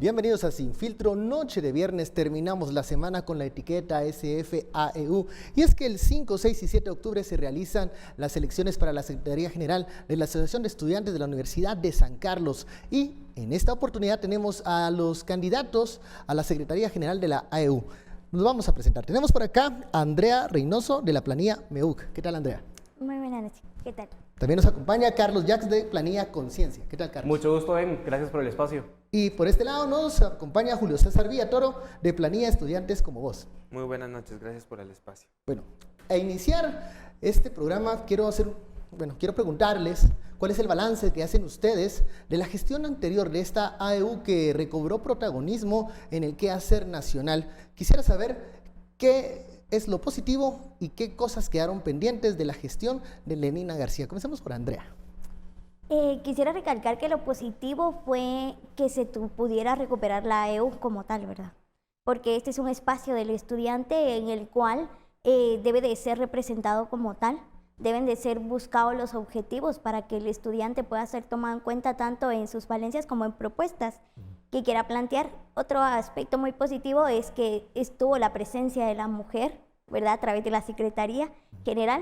Bienvenidos a Sin Filtro, noche de viernes. Terminamos la semana con la etiqueta SFAEU. Y es que el 5, 6 y 7 de octubre se realizan las elecciones para la Secretaría General de la Asociación de Estudiantes de la Universidad de San Carlos. Y en esta oportunidad tenemos a los candidatos a la Secretaría General de la AEU. Nos vamos a presentar. Tenemos por acá a Andrea Reynoso de la planilla MEUC. ¿Qué tal, Andrea? Muy buenas noches. ¿Qué tal? También nos acompaña Carlos Jax de planilla Conciencia. ¿Qué tal, Carlos? Mucho gusto, Ben. Gracias por el espacio. Y por este lado nos acompaña Julio César Villatoro de planilla Estudiantes como Vos. Muy buenas noches, gracias por el espacio. Bueno, a iniciar este programa quiero preguntarles cuál es el balance que hacen ustedes de la gestión anterior de esta AEU que recobró protagonismo en el quehacer nacional. Quisiera saber qué es lo positivo y qué cosas quedaron pendientes de la gestión de Lenina García. Comencemos por Andrea. Quisiera recalcar que lo positivo fue que se pudiera recuperar la AEU como tal, ¿verdad? Porque este es un espacio del estudiante en el cual debe de ser representado como tal, deben de ser buscados los objetivos para que el estudiante pueda ser tomado en cuenta tanto en sus valencias como en propuestas que quiera plantear. Otro aspecto muy positivo es que estuvo la presencia de la mujer, ¿verdad? A través de la Secretaría General.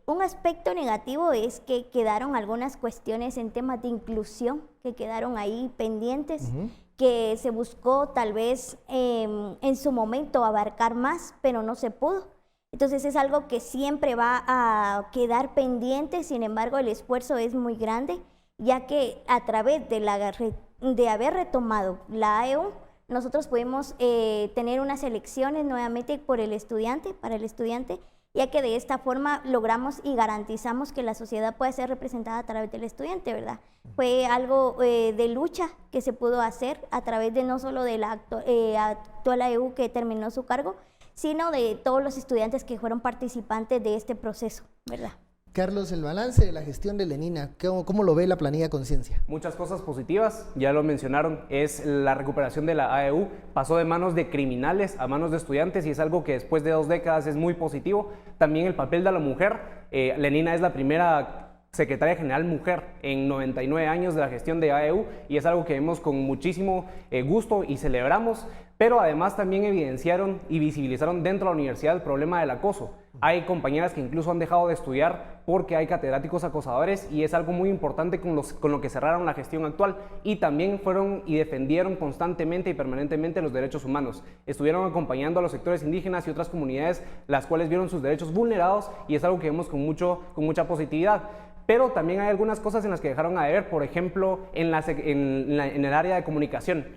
Un aspecto negativo es que quedaron algunas cuestiones en temas de inclusión que quedaron ahí pendientes, que se buscó tal vez en su momento abarcar más, pero no se pudo. Entonces es algo que siempre va a quedar pendiente, sin embargo el esfuerzo es muy grande, ya que a través de haber retomado la AEU, nosotros pudimos tener unas elecciones nuevamente para el estudiante, ya que de esta forma logramos y garantizamos que la sociedad pueda ser representada a través del estudiante, ¿verdad? Fue algo de lucha que se pudo hacer a través de no solo de la actual AEU que terminó su cargo, sino de todos los estudiantes que fueron participantes de este proceso, ¿verdad? Carlos, el balance de la gestión de Lenina, ¿cómo lo ve la planilla Conciencia? Muchas cosas positivas, ya lo mencionaron, es la recuperación de la AEU, pasó de manos de criminales a manos de estudiantes y es algo que después de 2 décadas es muy positivo. También el papel de la mujer, Lenina es la primera secretaria general mujer en 99 años de la gestión de AEU y es algo que vemos con muchísimo gusto y celebramos, pero además también evidenciaron y visibilizaron dentro de la universidad el problema del acoso. Hay compañeras que incluso han dejado de estudiar porque hay catedráticos acosadores y es algo muy importante con lo que cerraron la gestión actual y también fueron y defendieron constantemente y permanentemente los derechos humanos. Estuvieron acompañando a los sectores indígenas y otras comunidades las cuales vieron sus derechos vulnerados y es algo que vemos con mucha positividad. Pero también hay algunas cosas en las que dejaron a deber, por ejemplo, en el área de comunicación.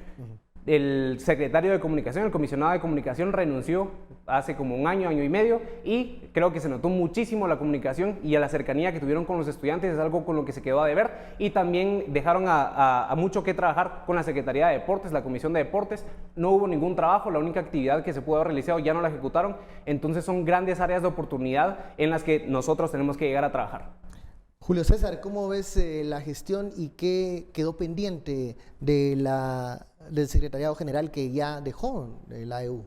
El secretario de comunicación, el comisionado de comunicación renunció hace como un año y medio y creo que se notó muchísimo la comunicación y a la cercanía que tuvieron con los estudiantes, es algo con lo que se quedó a deber y también dejaron a mucho que trabajar con la Secretaría de Deportes, la Comisión de Deportes, no hubo ningún trabajo, la única actividad que se pudo haber realizado ya no la ejecutaron, entonces son grandes áreas de oportunidad en las que nosotros tenemos que llegar a trabajar. Julio César, ¿cómo ves la gestión y qué quedó pendiente del Secretariado General que ya dejó la AEU?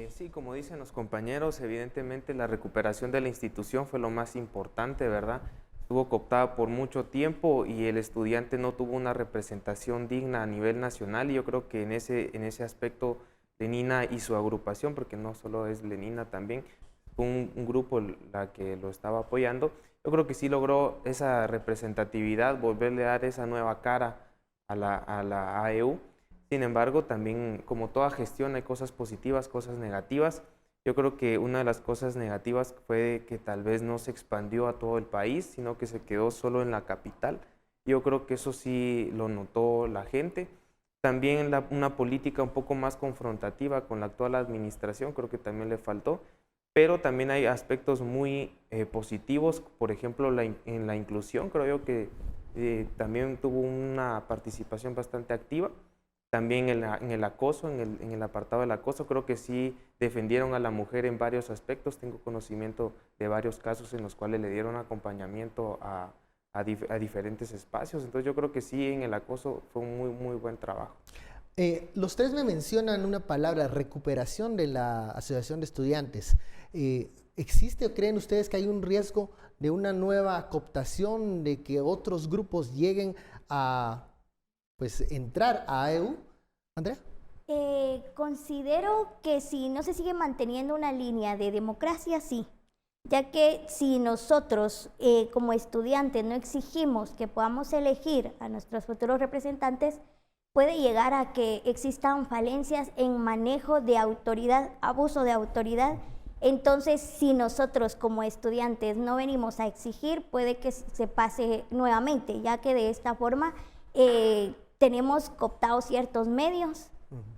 Sí, como dicen los compañeros, evidentemente la recuperación de la institución fue lo más importante, ¿verdad? Estuvo cooptada por mucho tiempo y el estudiante no tuvo una representación digna a nivel nacional y yo creo que en ese aspecto Lenina y su agrupación, porque no solo es Lenina también, fue un grupo la que lo estaba apoyando. Yo creo que sí logró esa representatividad, volverle a dar esa nueva cara a la AEU. Sin embargo, también como toda gestión hay cosas positivas, cosas negativas. Yo creo que una de las cosas negativas fue que tal vez no se expandió a todo el país, sino que se quedó solo en la capital. Yo creo que eso sí lo notó la gente. También una política un poco más confrontativa con la actual administración, creo que también le faltó. Pero también hay aspectos muy positivos, por ejemplo, en la inclusión, creo yo que también tuvo una participación bastante activa. También en el acoso, en el apartado del acoso, creo que sí defendieron a la mujer en varios aspectos. Tengo conocimiento de varios casos en los cuales le dieron acompañamiento a diferentes espacios. Entonces yo creo que sí, en el acoso fue un muy buen trabajo. Los tres me mencionan una palabra, recuperación de la Asociación de Estudiantes. ¿Existe o creen ustedes que hay un riesgo de una nueva cooptación, de que otros grupos lleguen a entrar a AEU Andrea. Considero que si no se sigue manteniendo una línea de democracia, sí, ya que si nosotros como estudiantes no exigimos que podamos elegir a nuestros futuros representantes, puede llegar a que existan falencias en manejo de autoridad, abuso de autoridad. Entonces, si nosotros como estudiantes no venimos a exigir, puede que se pase nuevamente, ya que de esta forma tenemos cooptados ciertos medios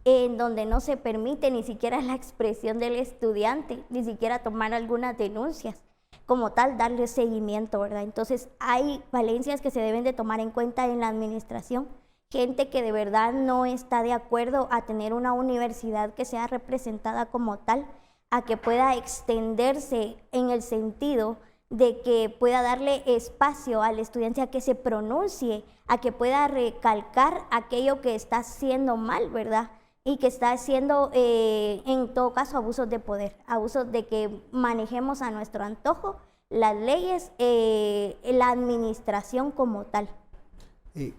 en donde no se permite ni siquiera la expresión del estudiante, ni siquiera tomar algunas denuncias, como tal, darle seguimiento, ¿verdad? Entonces, hay falencias que se deben de tomar en cuenta en la administración, gente que de verdad no está de acuerdo a tener una universidad que sea representada como tal, a que pueda extenderse en el sentido de que pueda darle espacio al estudiante a que se pronuncie, a que pueda recalcar aquello que está haciendo mal, ¿verdad? Y que está haciendo, en todo caso, abusos de poder, abusos de que manejemos a nuestro antojo las leyes, la administración como tal.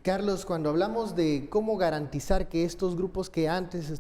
Carlos, cuando hablamos de cómo garantizar que estos grupos que antes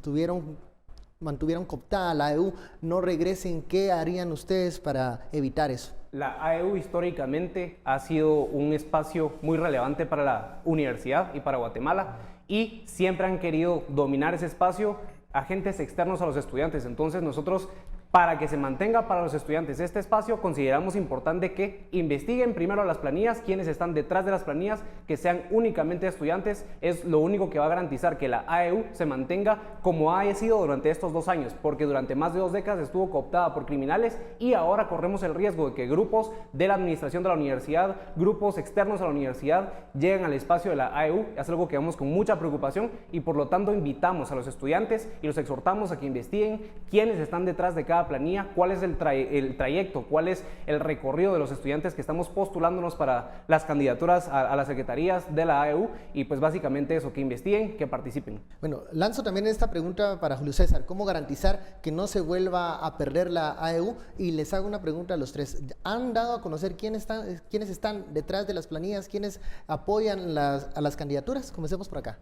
mantuvieron cooptada la AEU no regresen, ¿qué harían ustedes para evitar eso? La AEU históricamente ha sido un espacio muy relevante para la universidad y para Guatemala, y siempre han querido dominar ese espacio agentes externos a los estudiantes. Entonces nosotros, para que se mantenga para los estudiantes este espacio, consideramos importante que investiguen primero las planillas, quienes están detrás de las planillas, que sean únicamente estudiantes. Es lo único que va a garantizar que la AEU se mantenga como ha sido durante estos 2 años, porque durante más de 2 décadas estuvo cooptada por criminales, y ahora corremos el riesgo de que grupos de la administración de la universidad, grupos externos a la universidad, lleguen al espacio de la AEU. Es algo que vemos con mucha preocupación, y por lo tanto invitamos a los estudiantes y los exhortamos a que investiguen quiénes están detrás de cada planilla, cuál es el trayecto, cuál es el recorrido de los estudiantes que estamos postulándonos para las candidaturas a las secretarías de la AEU, y pues básicamente eso, que investiguen, que participen. Bueno, lanzo también esta pregunta para Julio César: ¿cómo garantizar que no se vuelva a perder la AEU? Y les hago una pregunta a los tres: ¿han dado a conocer quiénes están detrás de las planillas, quiénes apoyan a las candidaturas? Comencemos por acá.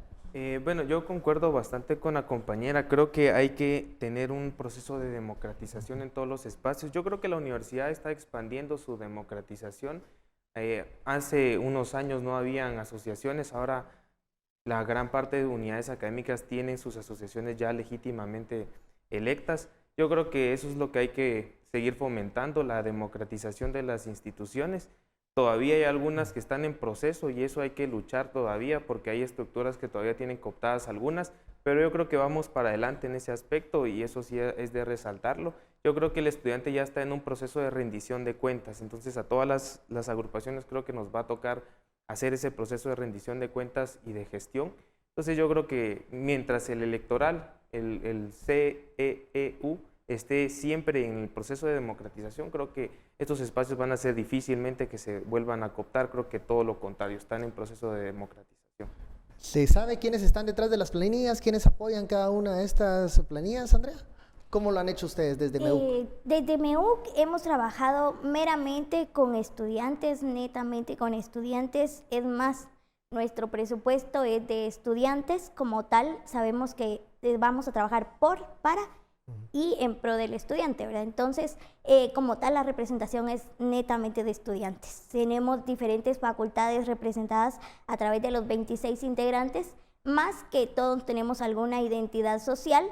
Bueno, yo concuerdo bastante con la compañera. Creo que hay que tener un proceso de democratización en todos los espacios. Yo creo que la universidad está expandiendo su democratización. Hace unos años no habían asociaciones, ahora la gran parte de unidades académicas tienen sus asociaciones ya legítimamente electas. Yo creo que eso es lo que hay que seguir fomentando, la democratización de las instituciones. Todavía hay algunas que están en proceso, y eso hay que luchar todavía, porque hay estructuras que todavía tienen cooptadas algunas, pero yo creo que vamos para adelante en ese aspecto, y eso sí es de resaltarlo. Yo creo que el estudiante ya está en un proceso de rendición de cuentas, entonces a todas las agrupaciones creo que nos va a tocar hacer ese proceso de rendición de cuentas y de gestión. Entonces yo creo que mientras el electoral, el CEEU, esté siempre en el proceso de democratización, creo que estos espacios van a ser difícilmente que se vuelvan a cooptar. Creo que todo lo contrario, están en proceso de democratización. ¿Se sabe quiénes están detrás de las planillas, quiénes apoyan cada una de estas planillas, Andrea? ¿Cómo lo han hecho ustedes desde MEUC? Desde MEUC hemos trabajado meramente con estudiantes, netamente con estudiantes. Es más, nuestro presupuesto es de estudiantes como tal. Sabemos que vamos a trabajar para y en pro del estudiante, ¿verdad? Entonces, como tal, la representación es netamente de estudiantes. Tenemos diferentes facultades representadas a través de los 26 integrantes, más que todos tenemos alguna identidad social.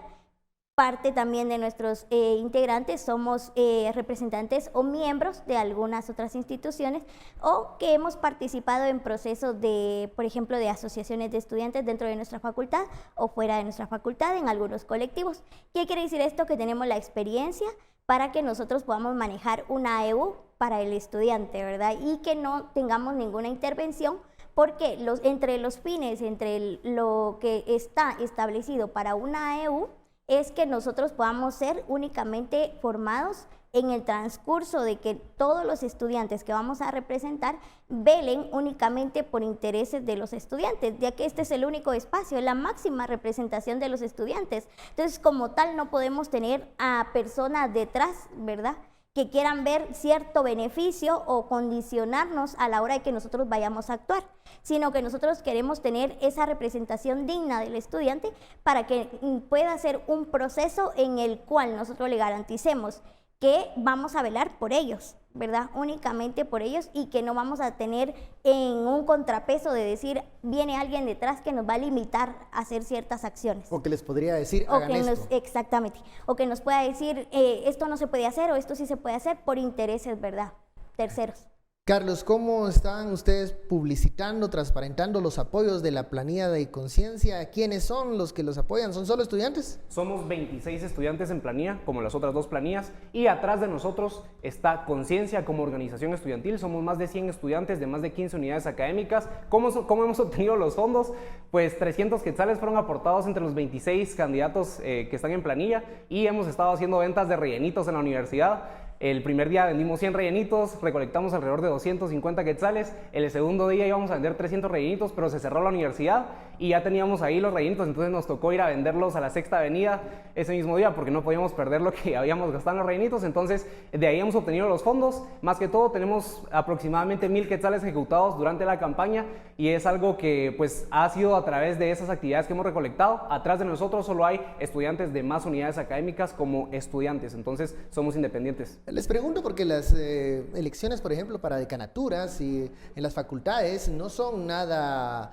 Parte también de nuestros integrantes somos representantes o miembros de algunas otras instituciones, o que hemos participado en procesos de, por ejemplo, de asociaciones de estudiantes dentro de nuestra facultad o fuera de nuestra facultad en algunos colectivos. ¿Qué quiere decir esto? Que tenemos la experiencia para que nosotros podamos manejar una AEU para el estudiante, ¿verdad? Y que no tengamos ninguna intervención, porque entre los fines, entre lo que está establecido para una AEU, es que nosotros podamos ser únicamente formados en el transcurso de que todos los estudiantes que vamos a representar velen únicamente por intereses de los estudiantes, ya que este es el único espacio, es la máxima representación de los estudiantes. Entonces, como tal, no podemos tener a personas detrás, ¿verdad?, que quieran ver cierto beneficio o condicionarnos a la hora de que nosotros vayamos a actuar, sino que nosotros queremos tener esa representación digna del estudiante para que pueda ser un proceso en el cual nosotros le garanticemos que vamos a velar por ellos, ¿verdad? Únicamente por ellos, y que no vamos a tener en un contrapeso de decir, viene alguien detrás que nos va a limitar a hacer ciertas acciones. O que les podría decir, hagan esto. Exactamente. O que nos pueda decir, esto no se puede hacer o esto sí se puede hacer por intereses, ¿verdad? Terceros. Carlos, ¿cómo están ustedes publicitando, transparentando los apoyos de la planilla de conciencia? ¿Quiénes son los que los apoyan? ¿Son solo estudiantes? Somos 26 estudiantes en planilla, como las otras dos planillas, y atrás de nosotros está Conciencia como organización estudiantil. Somos más de 100 estudiantes de más de 15 unidades académicas. ¿Cómo hemos obtenido los fondos? Pues 300 quetzales fueron aportados entre los 26 candidatos que están en planilla, y hemos estado haciendo ventas de rellenitos en la universidad. El primer día vendimos 100 rellenitos, recolectamos alrededor de 250 quetzales. El segundo día íbamos a vender 300 rellenitos, pero se cerró la universidad y ya teníamos ahí los rellenitos, entonces nos tocó ir a venderlos a la Sexta Avenida ese mismo día porque no podíamos perder lo que habíamos gastado en los rellenitos. Entonces de ahí hemos obtenido los fondos. Más que todo tenemos aproximadamente 1000 quetzales ejecutados durante la campaña, y es algo que pues ha sido a través de esas actividades que hemos recolectado. Atrás de nosotros solo hay estudiantes de más unidades académicas como estudiantes, entonces somos independientes. Les pregunto porque las elecciones, por ejemplo, para decanaturas y en las facultades no son nada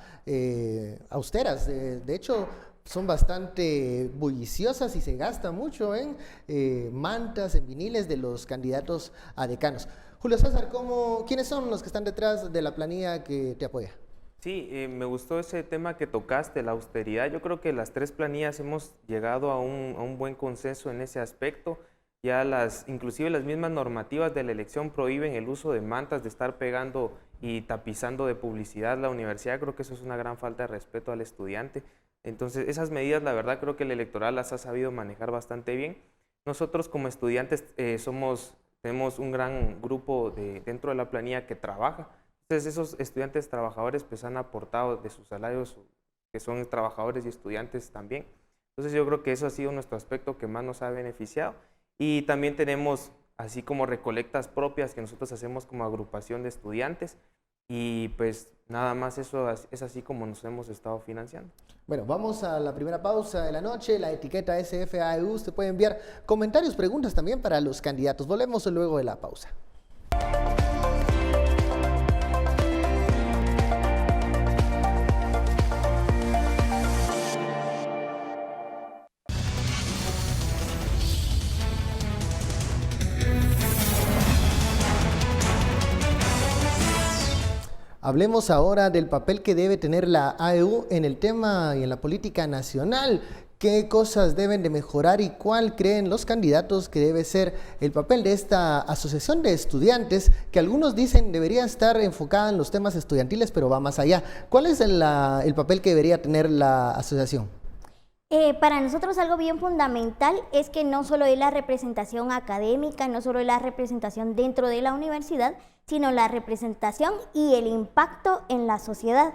austeras. De hecho, son bastante bulliciosas y se gasta mucho en mantas, en viniles de los candidatos a decanos. Julio César, ¿quiénes son los que están detrás de la planilla que te apoya? Sí, me gustó ese tema que tocaste, la austeridad. Yo creo que las tres planillas hemos llegado a un buen consenso en ese aspecto. Ya inclusive las mismas normativas de la elección prohíben el uso de mantas, de estar pegando y tapizando de publicidad la universidad. Creo que eso es una gran falta de respeto al estudiante. Entonces, esas medidas, la verdad, creo que el electoral las ha sabido manejar bastante bien. Nosotros como estudiantes tenemos un gran grupo dentro de la planilla que trabaja. Entonces, esos estudiantes trabajadores pues han aportado de sus salarios, que son trabajadores y estudiantes también. Entonces, yo creo que eso ha sido nuestro aspecto que más nos ha beneficiado. Y también tenemos así como recolectas propias que nosotros hacemos como agrupación de estudiantes, y pues nada más, eso es así como nos hemos estado financiando. Bueno, vamos a la primera pausa de la noche. La etiqueta SFAEU, usted puede enviar comentarios, preguntas también para los candidatos. Volvemos luego de la pausa. Hablemos ahora del papel que debe tener la AEU en el tema y en la política nacional. ¿Qué cosas deben de mejorar y cuál creen los candidatos que debe ser el papel de esta asociación de estudiantes, que algunos dicen debería estar enfocada en los temas estudiantiles, pero va más allá? ¿Cuál es el papel que debería tener la asociación? Para nosotros algo bien fundamental es que no solo es la representación académica, no solo es la representación dentro de la universidad, sino la representación y el impacto en la sociedad.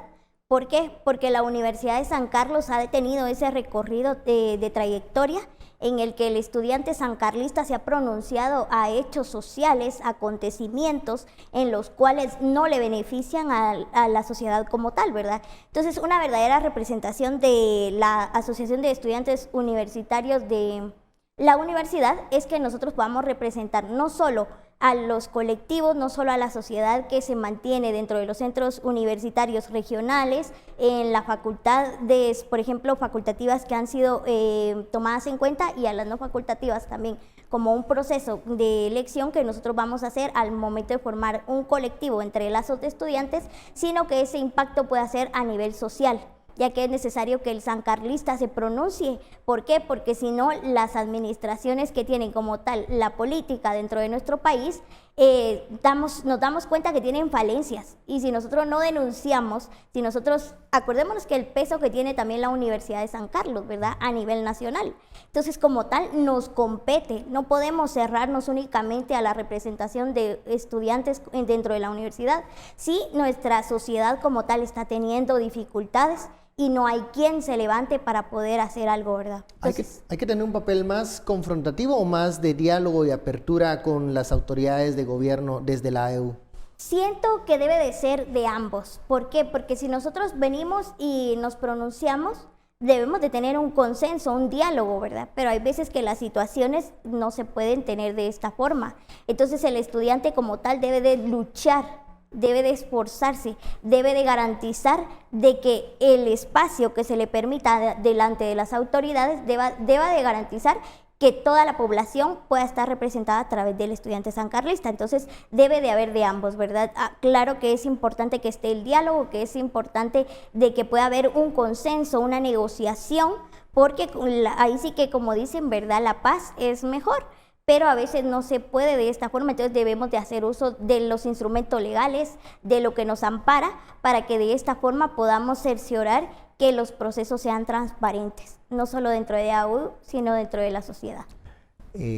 ¿Por qué? Porque la Universidad de San Carlos ha tenido ese recorrido de trayectoria en el que el estudiante sancarlista se ha pronunciado a hechos sociales, acontecimientos en los cuales no le benefician a la sociedad como tal, ¿verdad? Entonces, una verdadera representación de la Asociación de Estudiantes Universitarios de la universidad es que nosotros podamos representar no solo a los colectivos, no solo a la sociedad que se mantiene dentro de los centros universitarios regionales, en la facultad por ejemplo, facultativas que han sido tomadas en cuenta, y a las no facultativas también, como un proceso de elección que nosotros vamos a hacer al momento de formar un colectivo entre lazos de estudiantes, sino que ese impacto pueda ser a nivel social, ya que es necesario que el sancarlista se pronuncie. ¿Por qué? Porque si no, las administraciones que tienen como tal la política dentro de nuestro país, nos damos cuenta que tienen falencias, y si nosotros no denunciamos, acordémonos que el peso que tiene también la Universidad de San Carlos, ¿verdad?, a nivel nacional. Entonces, como tal, nos compete, no podemos cerrarnos únicamente a la representación de estudiantes dentro de la universidad. Sí, nuestra sociedad como tal está teniendo dificultades y no hay quien se levante para poder hacer algo, ¿verdad? Entonces, ¿Hay que tener un papel más confrontativo o más de diálogo y apertura con las autoridades de gobierno desde la AEU? siento que debe de ser de ambos. ¿Por qué? Porque si nosotros venimos y nos pronunciamos, debemos de tener un consenso, un diálogo, ¿verdad? Pero hay veces que las situaciones no se pueden tener de esta forma. Entonces el estudiante como tal debe de luchar, debe de esforzarse, debe de garantizar de que el espacio que se le permita delante de las autoridades deba de garantizar que toda la población pueda estar representada a través del estudiante sancarlista. Entonces debe de haber de ambos, ¿verdad? Claro que es importante que esté el diálogo, que es importante de que pueda haber un consenso, una negociación, porque ahí sí que, como dicen, ¿verdad? La paz es mejor, pero a veces no se puede de esta forma. Entonces debemos de hacer uso de los instrumentos legales, de lo que nos ampara, para que de esta forma podamos cerciorar que los procesos sean transparentes, no solo dentro de AEU, sino dentro de la sociedad.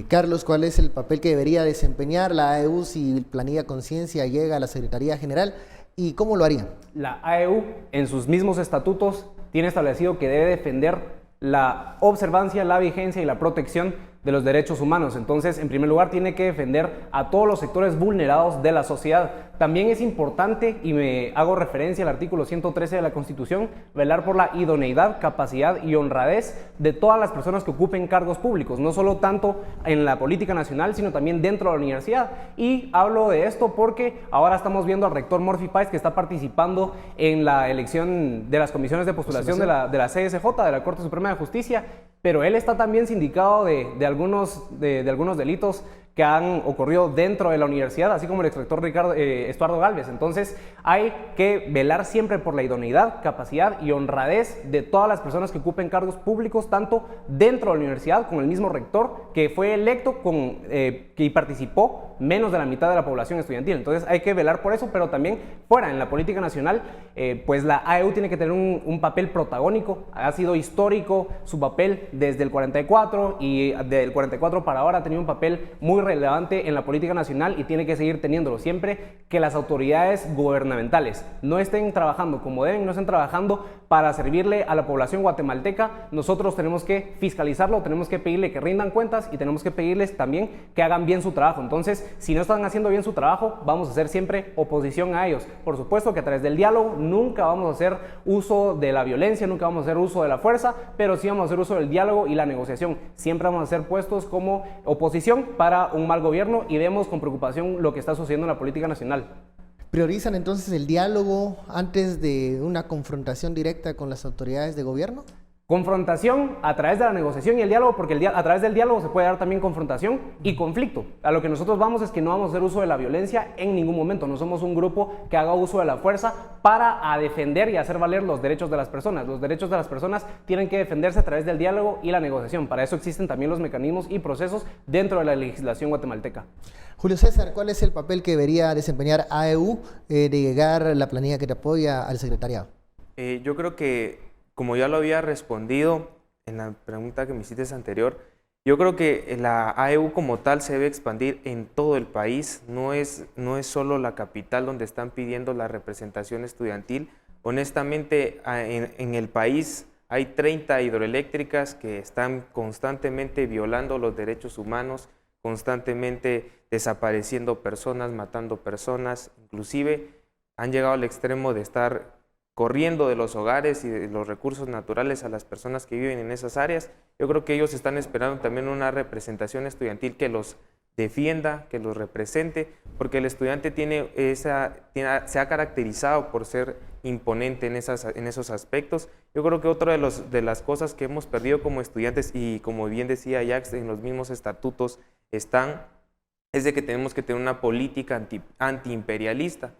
Carlos, ¿cuál es el papel que debería desempeñar la AEU si Planilla Conciencia llega a la Secretaría General y cómo lo haría? La AEU, en sus mismos estatutos, tiene establecido que debe defender la observancia, la vigencia y la protección de los derechos humanos. Entonces, en primer lugar, tiene que defender a todos los sectores vulnerados de la sociedad. También es importante, y me hago referencia al artículo 113 de la Constitución, velar por la idoneidad, capacidad y honradez de todas las personas que ocupen cargos públicos, no solo tanto en la política nacional, sino también dentro de la universidad. Y hablo de esto porque ahora estamos viendo al rector Murphy Páez, que está participando en la elección de las comisiones de postulación de la CSJ, de la Corte Suprema de Justicia, pero él está también sindicado de algunos delitos que han ocurrido dentro de la universidad, así como el exrector Estuardo Gálvez. Entonces hay que velar siempre por la idoneidad, capacidad y honradez de todas las personas que ocupen cargos públicos, tanto dentro de la universidad, con el mismo rector que fue electo y participó menos de la mitad de la población estudiantil. Entonces hay que velar por eso, pero también fuera, en la política nacional, pues la AEU tiene que tener un papel protagónico. Ha sido histórico su papel desde el 44, y del 44 para ahora ha tenido un papel muy relevante en la política nacional y tiene que seguir teniéndolo siempre que las autoridades gubernamentales no estén trabajando como deben, no estén trabajando para servirle a la población guatemalteca. Nosotros tenemos que fiscalizarlo, tenemos que pedirle que rindan cuentas y tenemos que pedirles también que hagan bien su trabajo. Entonces, si no están haciendo bien su trabajo, vamos a hacer siempre oposición a ellos. Por supuesto que a través del diálogo nunca vamos a hacer uso de la violencia, nunca vamos a hacer uso de la fuerza, pero sí vamos a hacer uso del diálogo y la negociación. Siempre vamos a ser puestos como oposición para un mal gobierno y vemos con preocupación lo que está sucediendo en la política nacional. ¿Priorizan entonces el diálogo antes de una confrontación directa con las autoridades de gobierno? Confrontación a través de la negociación y el diálogo, porque a través del diálogo se puede dar también confrontación y conflicto. A lo que nosotros vamos es que no vamos a hacer uso de la violencia en ningún momento. No somos un grupo que haga uso de la fuerza para defender y hacer valer los derechos de las personas. Los derechos de las personas tienen que defenderse a través del diálogo y la negociación. Para eso existen también los mecanismos y procesos dentro de la legislación guatemalteca. Julio César, ¿cuál es el papel que debería desempeñar AEU de llegar la planilla que te apoya al secretariado? Yo creo que, como ya lo había respondido en la pregunta que me hiciste anterior, yo creo que la AEU como tal se debe expandir en todo el país. No es solo la capital donde están pidiendo la representación estudiantil. Honestamente, en el país hay 30 hidroeléctricas que están constantemente violando los derechos humanos, constantemente desapareciendo personas, matando personas, inclusive han llegado al extremo de estar corriendo de los hogares y de los recursos naturales a las personas que viven en esas áreas. Yo creo que ellos están esperando también una representación estudiantil que los defienda, que los represente, porque el estudiante se ha caracterizado por ser imponente en esos aspectos. Yo creo que otra de las cosas que hemos perdido como estudiantes, y como bien decía Jax, en los mismos estatutos es de que tenemos que tener una política antiimperialista.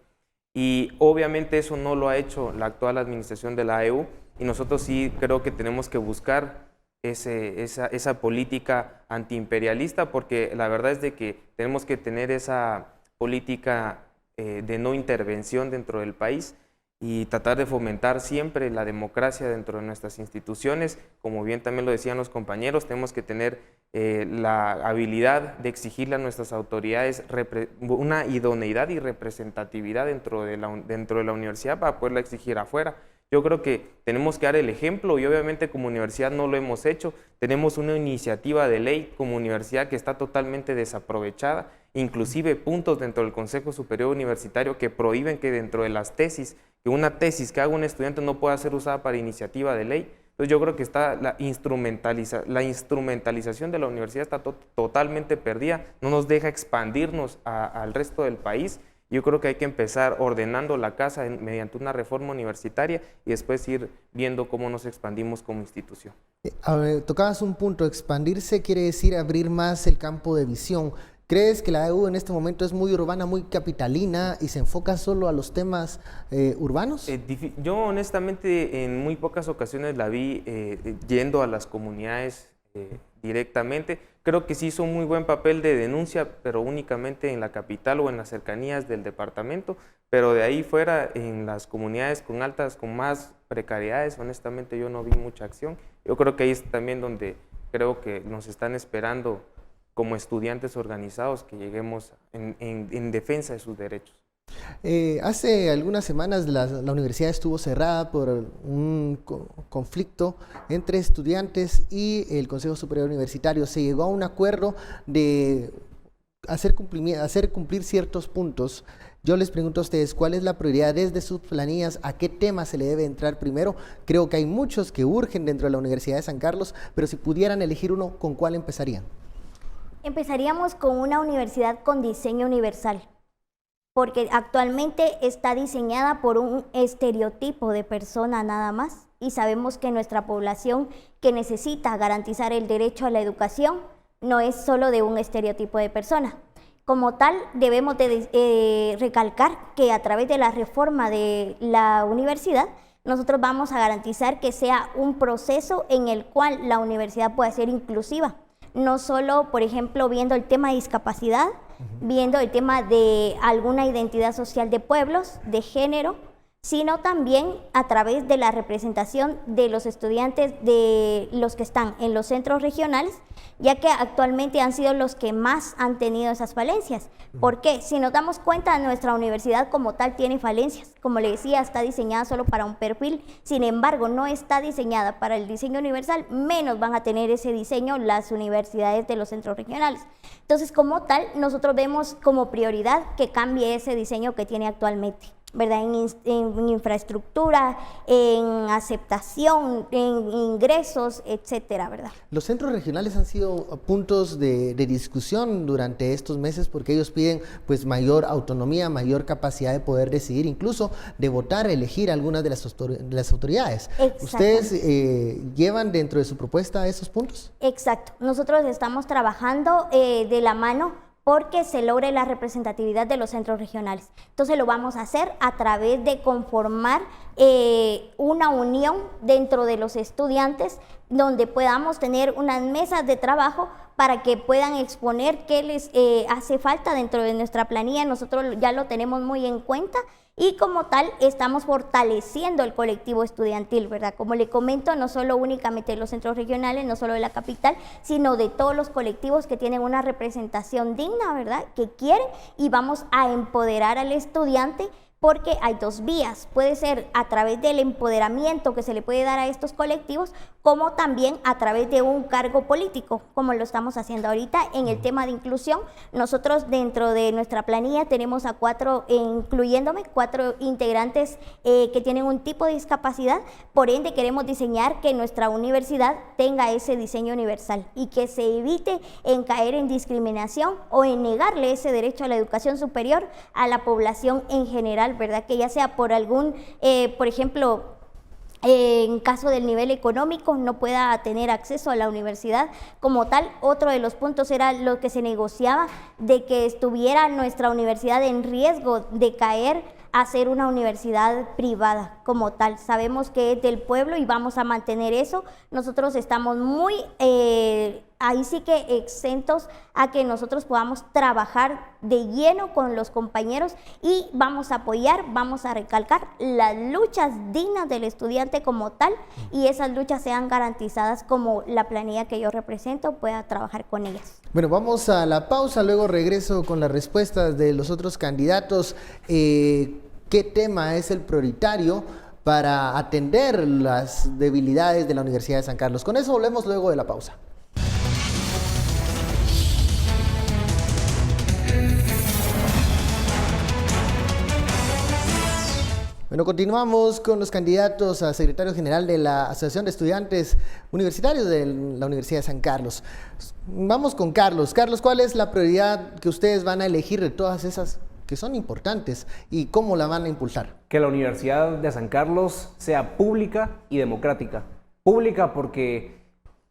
Y obviamente eso no lo ha hecho la actual administración de la AEU, y nosotros sí creo que tenemos que buscar esa política antiimperialista, porque la verdad es de que tenemos que tener esa política de no intervención dentro del país y tratar de fomentar siempre la democracia dentro de nuestras instituciones. Como bien también lo decían los compañeros, tenemos que tener la habilidad de exigirle a nuestras autoridades una idoneidad y representatividad dentro de la universidad para poderla exigir afuera. Yo creo que tenemos que dar el ejemplo y obviamente como universidad no lo hemos hecho. Tenemos una iniciativa de ley como universidad que está totalmente desaprovechada, inclusive puntos dentro del Consejo Superior Universitario que prohíben que dentro de las tesis, que una tesis que haga un estudiante no pueda ser usada para iniciativa de ley. Entonces yo creo que está la instrumentalización de la universidad está totalmente perdida, no nos deja expandirnos al resto del país. Yo creo que hay que empezar ordenando la casa mediante una reforma universitaria y después ir viendo cómo nos expandimos como institución. Tocabas un punto, expandirse quiere decir abrir más el campo de visión. ¿Crees que la AEU en este momento es muy urbana, muy capitalina y se enfoca solo a los temas urbanos? Yo honestamente en muy pocas ocasiones la vi yendo a las comunidades directamente. Creo que sí hizo un muy buen papel de denuncia, pero únicamente en la capital o en las cercanías del departamento, pero de ahí fuera, en las comunidades con más precariedades, honestamente yo no vi mucha acción. Yo creo que ahí es también donde creo que nos están esperando como estudiantes organizados que lleguemos en defensa de sus derechos. Hace algunas semanas la universidad estuvo cerrada por un conflicto entre estudiantes y el Consejo Superior Universitario. Se llegó a un acuerdo de hacer cumplir ciertos puntos. Yo les pregunto a ustedes, ¿cuál es la prioridad desde sus planillas? ¿A qué tema se le debe entrar primero? Creo que hay muchos que urgen dentro de la Universidad de San Carlos, pero si pudieran elegir uno, ¿con cuál empezarían? Empezaríamos con una universidad con diseño universal, porque actualmente está diseñada por un estereotipo de persona nada más, y sabemos que nuestra población que necesita garantizar el derecho a la educación no es solo de un estereotipo de persona. Como tal, debemos de recalcar que a través de la reforma de la universidad, nosotros vamos a garantizar que sea un proceso en el cual la universidad pueda ser inclusiva, no solo, por ejemplo, viendo el tema de discapacidad, viendo el tema de alguna identidad social de pueblos, de género, sino también a través de la representación de los estudiantes de los que están en los centros regionales, ya que actualmente han sido los que más han tenido esas falencias. ¿Por qué? Si nos damos cuenta, nuestra universidad como tal tiene falencias. Como le decía, está diseñada solo para un perfil, sin embargo, no está diseñada para el diseño universal, menos van a tener ese diseño las universidades de los centros regionales. Entonces, como tal, nosotros vemos como prioridad que cambie ese diseño que tiene actualmente, ¿verdad? En infraestructura, en aceptación, en ingresos, etcétera, ¿verdad? Los centros regionales han sido puntos de discusión durante estos meses porque ellos piden pues mayor autonomía, mayor capacidad de poder decidir, incluso de votar, elegir algunas de las autoridades. ¿Ustedes llevan dentro de su propuesta esos puntos? Exacto. Nosotros estamos trabajando de la mano porque se logre la representatividad de los centros regionales. Entonces lo vamos a hacer a través de conformar una unión dentro de los estudiantes donde podamos tener unas mesas de trabajo para que puedan exponer qué les hace falta dentro de nuestra planilla. Nosotros ya lo tenemos muy en cuenta y como tal estamos fortaleciendo el colectivo estudiantil, ¿verdad? Como le comento, no solo únicamente de los centros regionales, no solo de la capital, sino de todos los colectivos que tienen una representación digna, ¿verdad? Que quieren, y vamos a empoderar al estudiante porque hay dos vías, puede ser a través del empoderamiento que se le puede dar a estos colectivos, como también a través de un cargo político, como lo estamos haciendo ahorita en el tema de inclusión. Nosotros dentro de nuestra planilla tenemos a incluyéndome, 4 integrantes que tienen un tipo de discapacidad, por ende queremos diseñar que nuestra universidad tenga ese diseño universal y que se evite en caer en discriminación o en negarle ese derecho a la educación superior a la población en general, ¿verdad? Que ya sea por algún, por ejemplo, en caso del nivel económico no pueda tener acceso a la universidad como tal. Otro de los puntos era lo que se negociaba de que estuviera nuestra universidad en riesgo de caer a ser una universidad privada como tal. Sabemos que es del pueblo y vamos a mantener eso. Nosotros estamos muy ahí sí que exentos a que nosotros podamos trabajar de lleno con los compañeros y vamos a apoyar, vamos a recalcar las luchas dignas del estudiante como tal, y esas luchas sean garantizadas como la planilla que yo represento pueda trabajar con ellas. Bueno, vamos a la pausa, luego regreso con las respuestas de los otros candidatos. ¿Qué tema es el prioritario para atender las debilidades de la Universidad de San Carlos. Con eso volvemos luego de la pausa. Bueno, continuamos con los candidatos a secretario general de la Asociación de Estudiantes Universitarios de la Universidad de San Carlos. Vamos con Carlos. Carlos, ¿cuál es la prioridad que ustedes van a elegir de todas esas que son importantes y cómo la van a impulsar? Que la Universidad de San Carlos sea pública y democrática. Pública porque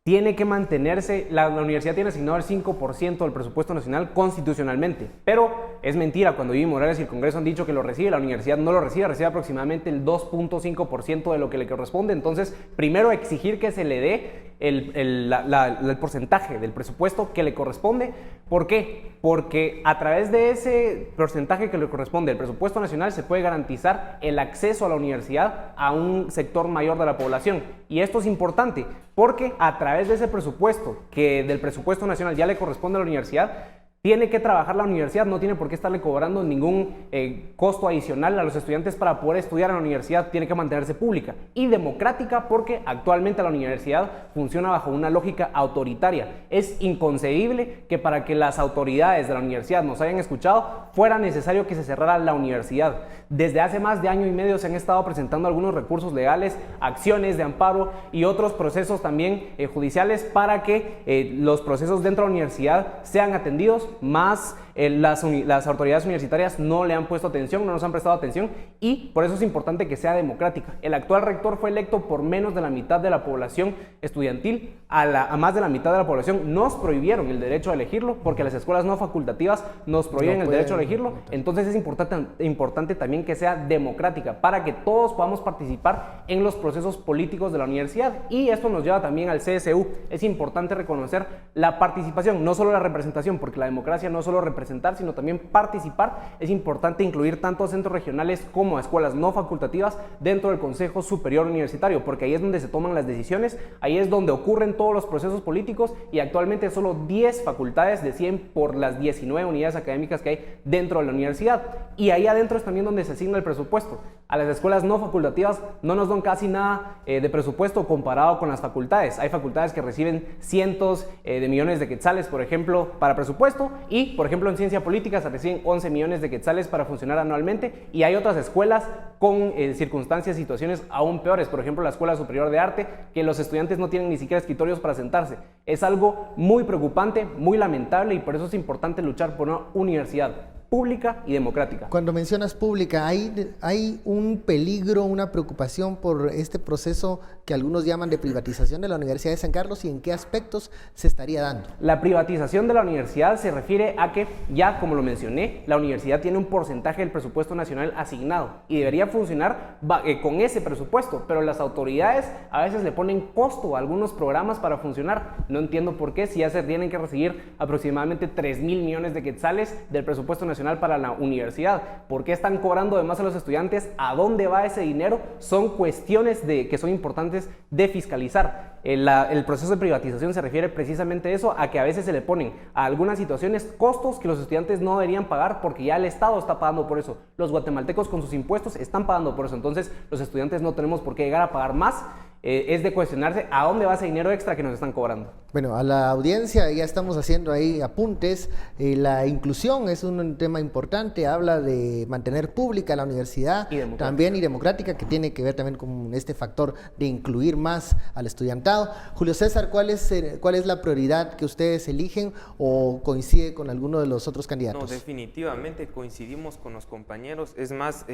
tiene que mantenerse, la universidad tiene asignado el 5% del presupuesto nacional constitucionalmente, pero es mentira. Cuando Jimmy Morales y el Congreso han dicho que lo recibe, la universidad no lo recibe, recibe aproximadamente el 2.5% de lo que le corresponde. Entonces, primero exigir que se le dé el porcentaje del presupuesto que le corresponde. ¿Por qué? Porque a través de ese porcentaje que le corresponde el presupuesto nacional se puede garantizar el acceso a la universidad a un sector mayor de la población. Y esto es importante porque a través de ese presupuesto, que del presupuesto nacional ya le corresponde a la universidad, tiene que trabajar la universidad, no tiene por qué estarle cobrando ningún costo adicional a los estudiantes para poder estudiar en la universidad. Tiene que mantenerse pública y democrática porque actualmente la universidad funciona bajo una lógica autoritaria. Es inconcebible que para que las autoridades de la universidad nos hayan escuchado fuera necesario que se cerrara la universidad. Desde hace más de año y medio se han estado presentando algunos recursos legales, acciones de amparo y otros procesos también judiciales para que los procesos dentro de la universidad sean atendidos, más las autoridades universitarias no le han puesto atención, no nos han prestado atención, y por eso es importante que sea democrática. El actual rector fue electo por menos de la mitad de la población estudiantil, a más de la mitad de la población nos prohibieron el derecho a elegirlo porque las escuelas no facultativas nos prohíben el derecho a elegirlo. Entonces es importante también que sea democrática para que todos podamos participar en los procesos políticos de la universidad, y esto nos lleva también al CSU. Es importante reconocer la participación, no solo la representación, porque la democracia no solo representar, sino también participar. Es importante incluir tanto a centros regionales como a escuelas no facultativas dentro del Consejo Superior Universitario, porque ahí es donde se toman las decisiones, ahí es donde ocurren todos los procesos políticos, y actualmente solo 10 facultades deciden por las 19 unidades académicas que hay dentro de la universidad, y ahí adentro es también donde se asigna el presupuesto. A las escuelas no facultativas no nos dan casi nada de presupuesto comparado con las facultades. Hay facultades que reciben cientos de millones de quetzales, por ejemplo, para presupuesto, y por ejemplo en ciencia política se reciben 11 millones de quetzales para funcionar anualmente, y hay otras escuelas con circunstancias, situaciones aún peores. Por ejemplo, la Escuela Superior de Arte, que los estudiantes no tienen ni siquiera escritorios para sentarse. Es algo muy preocupante, muy lamentable, y por eso es importante luchar por una universidad pública y democrática. Cuando mencionas pública, ¿hay un peligro, una preocupación por este proceso que algunos llaman de privatización de la Universidad de San Carlos, y en qué aspectos se estaría dando? La privatización de la universidad se refiere a que, ya como lo mencioné, la universidad tiene un porcentaje del presupuesto nacional asignado y debería funcionar con ese presupuesto, pero las autoridades a veces le ponen costo a algunos programas para funcionar. No entiendo por qué, si ya se tienen que recibir aproximadamente 3,000 millones de quetzales del presupuesto nacional para la universidad. ¿Por qué están cobrando de más a los estudiantes? ¿A dónde va ese dinero? Son cuestiones que son importantes de fiscalizar. El proceso de privatización se refiere precisamente a eso, a que a veces se le ponen a algunas situaciones costos que los estudiantes no deberían pagar porque ya el Estado está pagando por eso. Los guatemaltecos con sus impuestos están pagando por eso. Entonces los estudiantes no tenemos por qué llegar a pagar más. Es de cuestionarse a dónde va ese dinero extra que nos están cobrando. Bueno, a la audiencia ya estamos haciendo ahí apuntes. La inclusión es un tema importante, habla de mantener pública la universidad, también y democrática, que tiene que ver también con este factor de incluir más al estudiantado. Julio César, ¿cuál es la prioridad que ustedes eligen, o coincide con alguno de los otros candidatos? No, definitivamente coincidimos con los compañeros. Es más,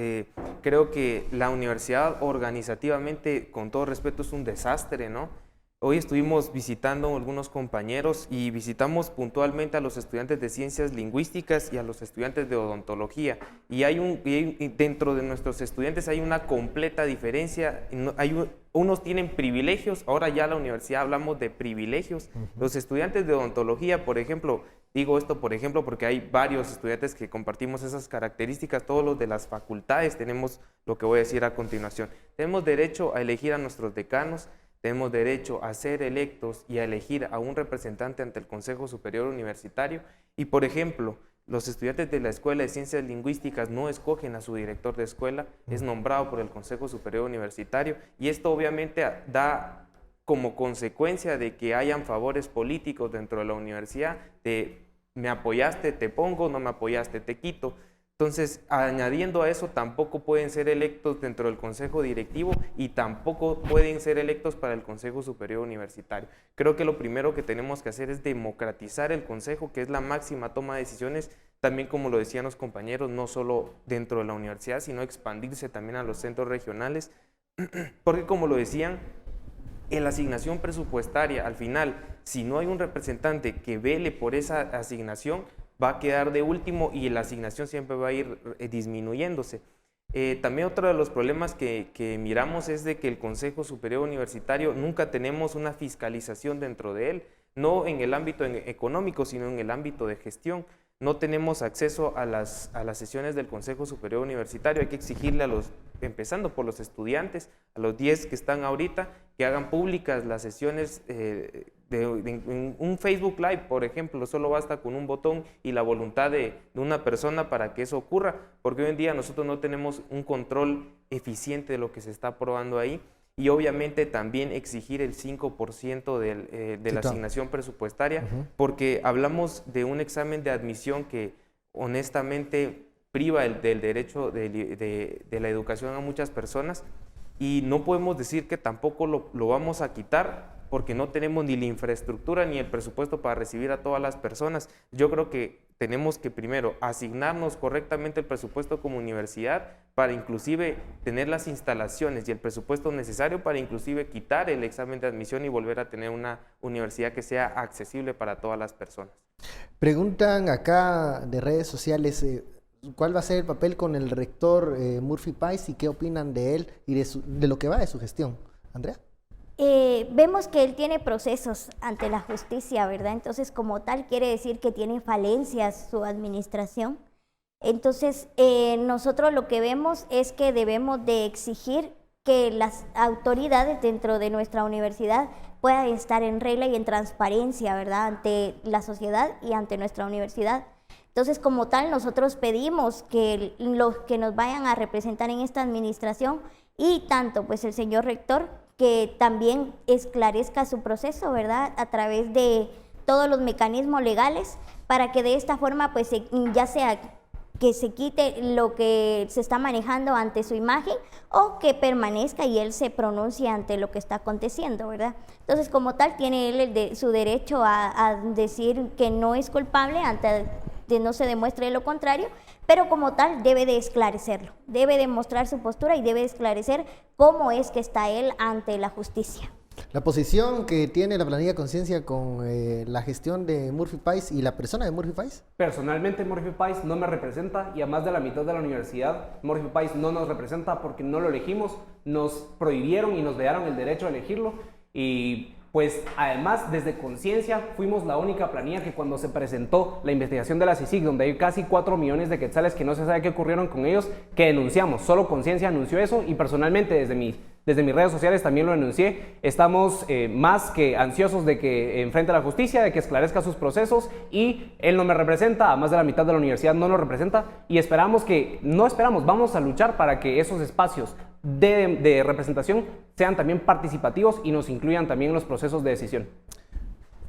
creo que la universidad organizativamente, con todo respeto, es un desastre, ¿no? Hoy estuvimos visitando algunos compañeros y visitamos puntualmente a los estudiantes de ciencias lingüísticas y a los estudiantes de odontología, y dentro de nuestros estudiantes hay una completa diferencia. Unos tienen privilegios, ahora ya en la universidad hablamos de privilegios. Los estudiantes de odontología, por ejemplo, digo esto por ejemplo porque hay varios estudiantes que compartimos esas características. Todos los de las facultades tenemos lo que voy a decir a continuación. Tenemos derecho a elegir a nuestros decanos, tenemos derecho a ser electos y a elegir a un representante ante el Consejo Superior Universitario, y por ejemplo, Los estudiantes de la Escuela de Ciencias Lingüísticas no escogen a su director de escuela, es nombrado por el Consejo Superior Universitario, y esto obviamente da como consecuencia de que hayan favores políticos dentro de la universidad, de me apoyaste, te pongo, no me apoyaste, te quito. Entonces, añadiendo a eso, tampoco pueden ser electos dentro del Consejo Directivo y tampoco pueden ser electos para el Consejo Superior Universitario. Creo que lo primero que tenemos que hacer es democratizar el Consejo, que es la máxima toma de decisiones, también como lo decían los compañeros, no solo dentro de la universidad, sino expandirse también a los centros regionales, porque como lo decían, en la asignación presupuestaria, al final, si no hay un representante que vele por esa asignación, va a quedar de último y la asignación siempre va a ir disminuyéndose. También otro de los problemas que miramos es de que el Consejo Superior Universitario nunca tenemos una fiscalización dentro de él, no en el ámbito económico, sino en el ámbito de gestión. No tenemos acceso a las sesiones del Consejo Superior Universitario, hay que exigirle empezando por los estudiantes, a los 10 que están ahorita, que hagan públicas las sesiones en un Facebook Live, por ejemplo. Solo basta con un botón y la voluntad de una persona para que eso ocurra, porque hoy en día nosotros no tenemos un control eficiente de lo que se está aprobando ahí, y obviamente también exigir el 5% de la asignación presupuestaria, porque hablamos de un examen de admisión que honestamente priva del derecho de la educación a muchas personas, y no podemos decir que tampoco lo vamos a quitar, porque no tenemos ni la infraestructura ni el presupuesto para recibir a todas las personas. Yo creo que tenemos que primero asignarnos correctamente el presupuesto como universidad para inclusive tener las instalaciones y el presupuesto necesario para inclusive quitar el examen de admisión y volver a tener una universidad que sea accesible para todas las personas. Preguntan acá de redes sociales, ¿cuál va a ser el papel con el rector Murphy Pais y qué opinan de él y de lo que va de su gestión? Andrea. Vemos que él tiene procesos ante la justicia, ¿verdad? Entonces, como tal, quiere decir que tiene falencias su administración. Entonces, nosotros lo que vemos es que debemos de exigir que las autoridades dentro de nuestra universidad puedan estar en regla y en transparencia, ¿verdad? Ante la sociedad y ante nuestra universidad. Entonces, como tal, nosotros pedimos que los que nos vayan a representar en esta administración, y tanto pues el señor rector, que también esclarezca su proceso, ¿verdad? A través de todos los mecanismos legales, para que de esta forma pues ya sea que se quite lo que se está manejando ante su imagen, o que permanezca y él se pronuncie ante lo que está aconteciendo, ¿verdad? Entonces, como tal, tiene él su derecho a decir que no es culpable ante que no se demuestre lo contrario, pero como tal debe de esclarecerlo, debe de mostrar su postura y debe de esclarecer cómo es que está él ante la justicia. La posición que tiene la planilla Conciencia con la gestión de Murphy Pais y la persona de Murphy Pais. Personalmente, Murphy Pais no me representa, y a más de la mitad de la universidad, Murphy Pais no nos representa porque no lo elegimos, nos prohibieron y nos vedaron el derecho a elegirlo, y pues además desde Conciencia fuimos la única planilla que cuando se presentó la investigación de la CICIG, donde hay casi 4 millones de quetzales que no se sabe qué ocurrieron con ellos, que denunciamos. Solo Conciencia anunció eso, y personalmente desde mis redes sociales también lo denuncié. Estamos más que ansiosos de que enfrente a la justicia, de que esclarezca sus procesos, y él no me representa, a más de la mitad de la universidad no nos representa, y vamos a luchar para que esos espacios de representación sean también participativos y nos incluyan también en los procesos de decisión.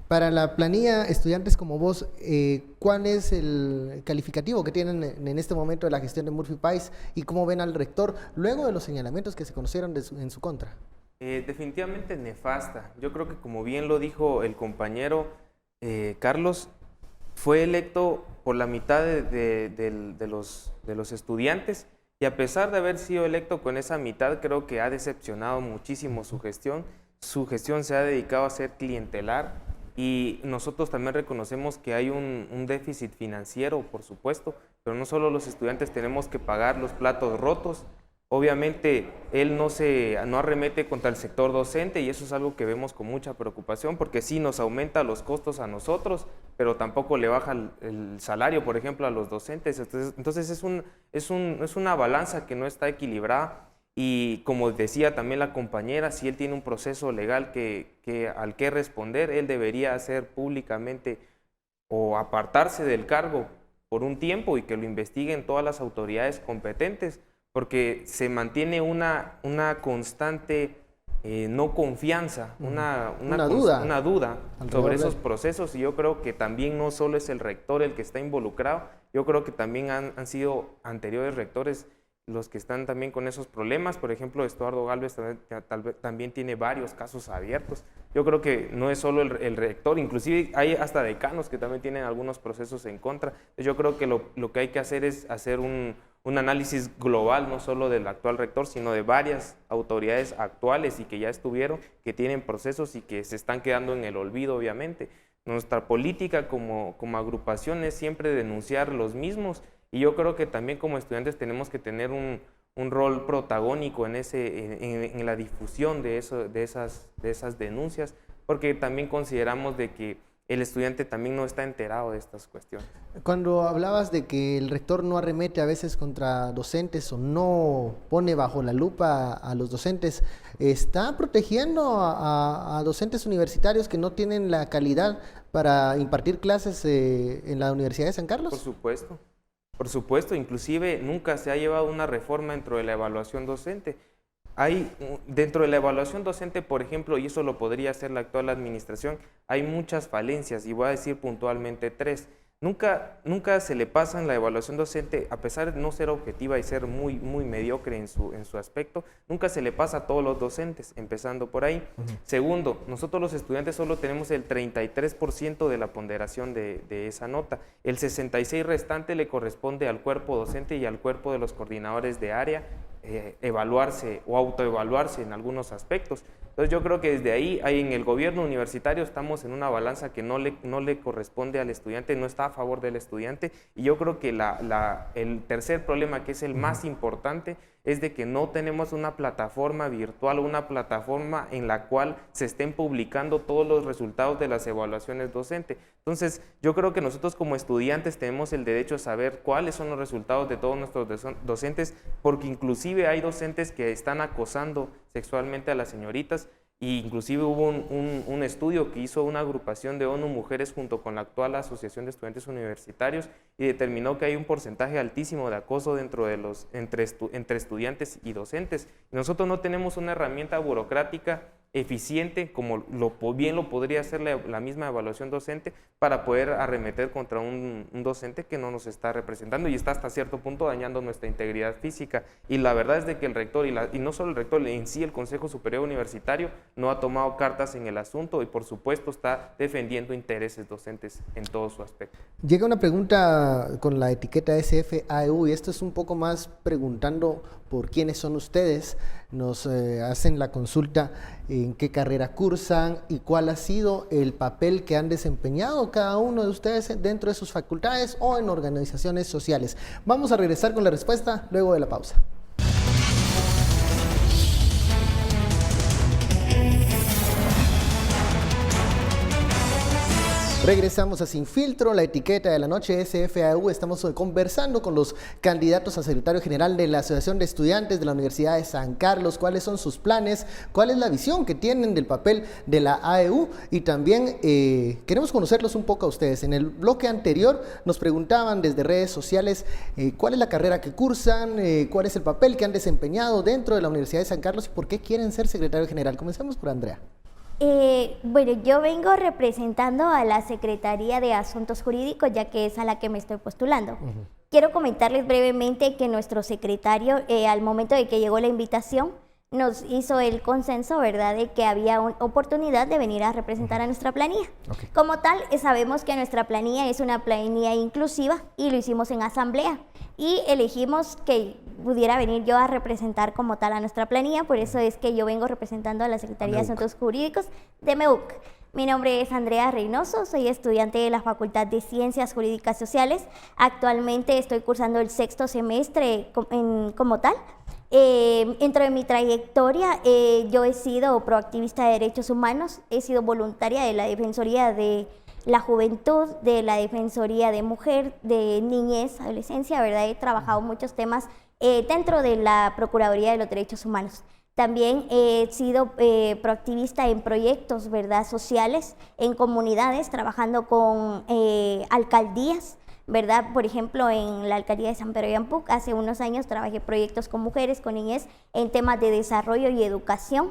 Para la planilla estudiantes como vos, ¿cuál es el calificativo que tienen en este momento de la gestión de Murphy Pais y cómo ven al rector luego de los señalamientos que se conocieron en su contra? Definitivamente nefasta. Yo creo que, como bien lo dijo el compañero Carlos, fue electo por la mitad de los estudiantes, y a pesar de haber sido electo con esa mitad, creo que ha decepcionado muchísimo su gestión. Su gestión se ha dedicado a ser clientelar, y nosotros también reconocemos que hay un déficit financiero, por supuesto, pero no solo los estudiantes tenemos que pagar los platos rotos. Obviamente, él no arremete contra el sector docente, y eso es algo que vemos con mucha preocupación, porque sí nos aumenta los costos a nosotros, pero tampoco le baja el salario, por ejemplo, a los docentes. Entonces es una balanza que no está equilibrada, y como decía también la compañera, si él tiene un proceso legal al que responder, él debería hacer públicamente o apartarse del cargo por un tiempo y que lo investiguen todas las autoridades competentes, porque se mantiene una constante no confianza, una duda sobre esos procesos, y yo creo que también no solo es el rector el que está involucrado, yo creo que también han sido anteriores rectores los que están también con esos problemas. Por ejemplo, Estuardo Gálvez también tiene varios casos abiertos. Yo creo que no es solo el rector, inclusive hay hasta decanos que también tienen algunos procesos en contra. Yo creo que lo que hay que hacer es hacer un análisis global, no solo del actual rector, sino de varias autoridades actuales y que ya estuvieron, que tienen procesos y que se están quedando en el olvido, obviamente. Nuestra política como agrupación es siempre denunciar los mismos, y yo creo que también como estudiantes tenemos que tener un rol protagónico en la difusión de esas denuncias, porque también consideramos de que el estudiante también no está enterado de estas cuestiones. Cuando hablabas de que el rector no arremete a veces contra docentes o no pone bajo la lupa a los docentes, ¿está protegiendo a docentes universitarios que no tienen la calidad para impartir clases en la Universidad de San Carlos? Por supuesto, inclusive nunca se ha llevado una reforma dentro de la evaluación docente. Dentro de la evaluación docente, por ejemplo, y eso lo podría hacer la actual administración, hay muchas falencias, y voy a decir puntualmente 3. Nunca se le pasa en la evaluación docente, a pesar de no ser objetiva y ser muy mediocre en su aspecto, nunca se le pasa a todos los docentes, empezando por ahí. Segundo, nosotros los estudiantes solo tenemos el 33% de la ponderación de esa nota. El 66% restante le corresponde al cuerpo docente y al cuerpo de los coordinadores de área evaluarse o autoevaluarse en algunos aspectos. Entonces yo creo que desde ahí en el gobierno universitario estamos en una balanza que no le corresponde al estudiante, no está a favor del estudiante, y yo creo que el tercer problema, que es el más importante, es de que no tenemos una plataforma virtual, una plataforma en la cual se estén publicando todos los resultados de las evaluaciones docentes. Entonces, yo creo que nosotros como estudiantes tenemos el derecho a saber cuáles son los resultados de todos nuestros docentes, porque inclusive hay docentes que están acosando sexualmente a las señoritas, e inclusive hubo un estudio que hizo una agrupación de ONU Mujeres junto con la actual Asociación de Estudiantes Universitarios, y determinó que hay un porcentaje altísimo de acoso entre estudiantes y docentes. Nosotros no tenemos una herramienta burocrática eficiente como bien lo podría hacer la misma evaluación docente para poder arremeter contra un docente que no nos está representando y está hasta cierto punto dañando nuestra integridad física. Y la verdad es de que el rector, y no solo el rector, en sí el Consejo Superior Universitario no ha tomado cartas en el asunto y por supuesto está defendiendo intereses docentes en todo su aspecto. Llega una pregunta con la etiqueta SF-AEU, y esto es un poco más preguntando por quiénes son ustedes. Nos hacen la consulta en qué carrera cursan y cuál ha sido el papel que han desempeñado cada uno de ustedes dentro de sus facultades o en organizaciones sociales. Vamos a regresar con la respuesta luego de la pausa. Regresamos a Sin Filtro, la etiqueta de la noche SF-AEU. Estamos conversando con los candidatos a secretario general de la Asociación de Estudiantes de la Universidad de San Carlos. ¿Cuáles son sus planes? ¿Cuál es la visión que tienen del papel de la AEU? Y también queremos conocerlos un poco a ustedes. En el bloque anterior nos preguntaban desde redes sociales cuál es la carrera que cursan, cuál es el papel que han desempeñado dentro de la Universidad de San Carlos y por qué quieren ser secretario general. Comencemos por Andrea. Bueno, yo vengo representando a la Secretaría de Asuntos Jurídicos, ya que es a la que me estoy postulando. Quiero comentarles brevemente que nuestro secretario, al momento de que llegó la invitación, nos hizo el consenso, ¿verdad?, de que había una oportunidad de venir a representar a nuestra planilla. Como tal, sabemos que nuestra planilla es una planilla inclusiva y lo hicimos en asamblea y elegimos que pudiera venir yo a representar como tal a nuestra planilla, por eso es que yo vengo representando a la Secretaría de Asuntos Jurídicos de MEUC. Mi nombre es Andrea Reynoso, soy estudiante de la Facultad de Ciencias Jurídicas Sociales. Actualmente estoy cursando el 6º semestre como tal. Dentro de mi trayectoria, yo he sido proactivista de derechos humanos, he sido voluntaria de la Defensoría de la Juventud, de la Defensoría de Mujer, de Niñez, Adolescencia, ¿verdad? He trabajado muchos temas dentro de la Procuraduría de los Derechos Humanos. También he sido proactivista en proyectos, ¿verdad?, sociales, en comunidades, trabajando con alcaldías, ¿verdad? Por ejemplo, en la alcaldía de San Pedro de Ampuc, hace unos años trabajé proyectos con mujeres, con niñez, en temas de desarrollo y educación.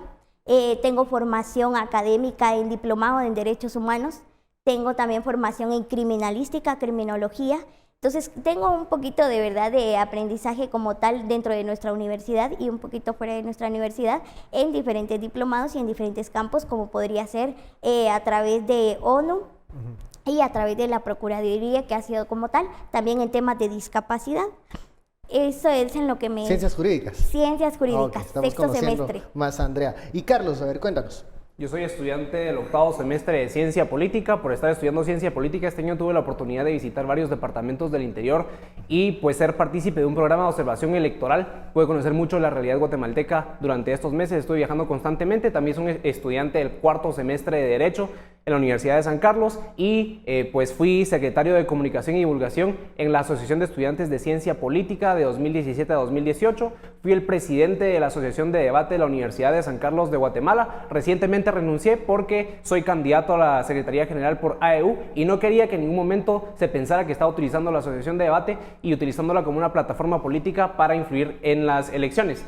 Tengo formación académica en diplomado en Derechos Humanos, tengo también formación en criminalística, criminología. Entonces, tengo un poquito de verdad de aprendizaje como tal dentro de nuestra universidad y un poquito fuera de nuestra universidad en diferentes diplomados y en diferentes campos, como podría ser a través de ONU y a través de la Procuraduría, que ha sido como tal, también en temas de discapacidad. Eso es en lo que me... Ciencias jurídicas. Ciencias jurídicas, Estamos sexto conociendo semestre. más a Andrea. Y Carlos, a ver, cuéntanos. Yo soy estudiante del 8º semestre de Ciencia Política. Por estar estudiando Ciencia Política, este año tuve la oportunidad de visitar varios departamentos del interior y pues ser partícipe de un programa de observación electoral. Pude conocer mucho la realidad guatemalteca durante estos meses. Estoy viajando constantemente. También soy estudiante del 4º semestre de Derecho en la Universidad de San Carlos y pues fui secretario de Comunicación y Divulgación en la Asociación de Estudiantes de Ciencia Política de 2017 a 2018. Fui el presidente de la Asociación de Debate de la Universidad de San Carlos de Guatemala. Recientemente renuncié porque soy candidato a la Secretaría General por AEU y no quería que en ningún momento se pensara que estaba utilizando la Asociación de Debate y utilizándola como una plataforma política para influir en las elecciones.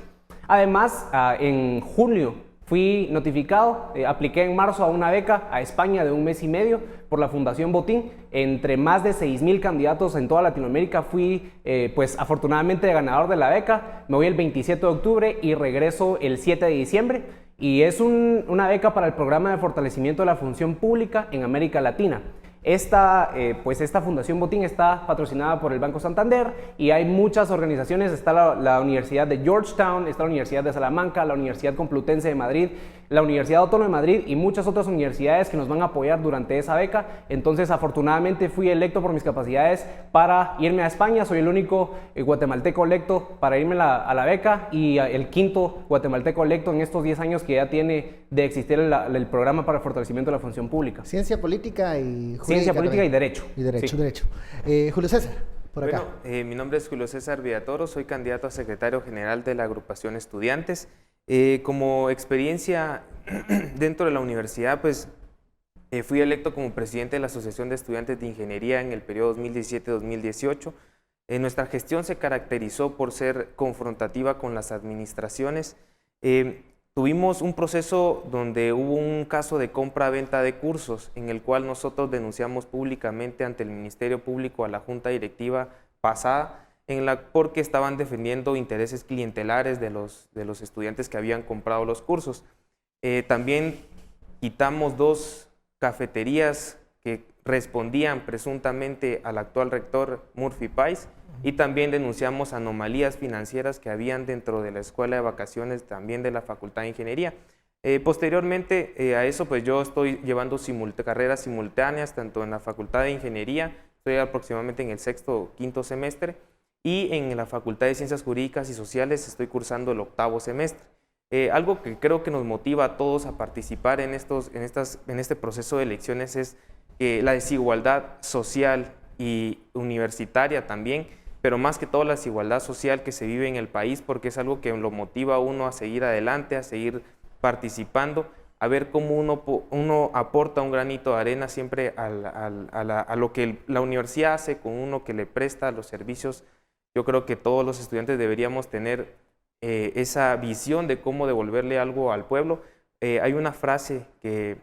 Además, en julio fui notificado, apliqué en marzo a una beca a España de 1 mes y medio por la Fundación Botín. Entre más de 6,000 candidatos en toda Latinoamérica fui pues afortunadamente ganador de la beca. Me voy el 27 de octubre y regreso el 7 de diciembre. Y es una beca para el programa de fortalecimiento de la función pública en América Latina. Esta Fundación Botín está patrocinada por el Banco Santander y hay muchas organizaciones. Está la Universidad de Georgetown, está la Universidad de Salamanca, la Universidad Complutense de Madrid, la Universidad Autónoma de Madrid y muchas otras universidades que nos van a apoyar durante esa beca. Entonces, afortunadamente fui electo por mis capacidades para irme a España. Soy el único guatemalteco electo para irme a la beca y el quinto guatemalteco electo en estos 10 años que ya tiene de existir el programa para el fortalecimiento de la función pública. Ciencia política y jurídica. Ciencia política y derecho. Y derecho, sí. derecho. Julio César, por acá. Bueno, mi nombre es Julio César Villatoro, soy candidato a secretario general de la agrupación Estudiantes. Como experiencia dentro de la universidad, pues fui electo como presidente de la Asociación de Estudiantes de Ingeniería en el periodo 2017-2018. Nuestra gestión se caracterizó por ser confrontativa con las administraciones. Tuvimos un proceso donde hubo un caso de compra-venta de cursos en el cual nosotros denunciamos públicamente ante el Ministerio Público a la Junta Directiva pasada porque estaban defendiendo intereses clientelares de los estudiantes que habían comprado los cursos. También quitamos 2 cafeterías que respondían presuntamente al actual rector Murphy Pais y también denunciamos anomalías financieras que habían dentro de la escuela de vacaciones también de la Facultad de Ingeniería. Posteriormente a eso, pues yo estoy llevando carreras simultáneas tanto en la Facultad de Ingeniería, estoy aproximadamente en el 6º o 5º semestre, y en la Facultad de Ciencias Jurídicas y Sociales estoy cursando el 8º semestre. Algo que creo que nos motiva a todos a participar en este proceso de elecciones es la desigualdad social y universitaria también, pero más que todo la desigualdad social que se vive en el país, porque es algo que lo motiva a uno a seguir adelante, a seguir participando, a ver cómo uno aporta un granito de arena siempre a lo que la universidad hace con uno que le presta los servicios. Yo creo que todos los estudiantes deberíamos tener esa visión de cómo devolverle algo al pueblo. Hay una frase que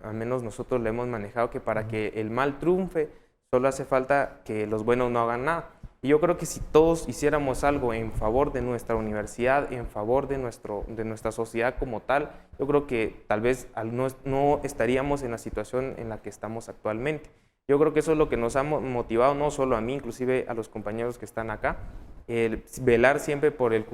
al menos nosotros le hemos manejado, que para que el mal triunfe solo hace falta que los buenos no hagan nada. Y yo creo que si todos hiciéramos algo en favor de nuestra universidad, en favor de nuestra sociedad como tal, yo creo que tal vez no estaríamos en la situación en la que estamos actualmente. Yo creo que eso es lo que nos ha motivado, no solo a mí, inclusive a los compañeros que están acá, el velar siempre por el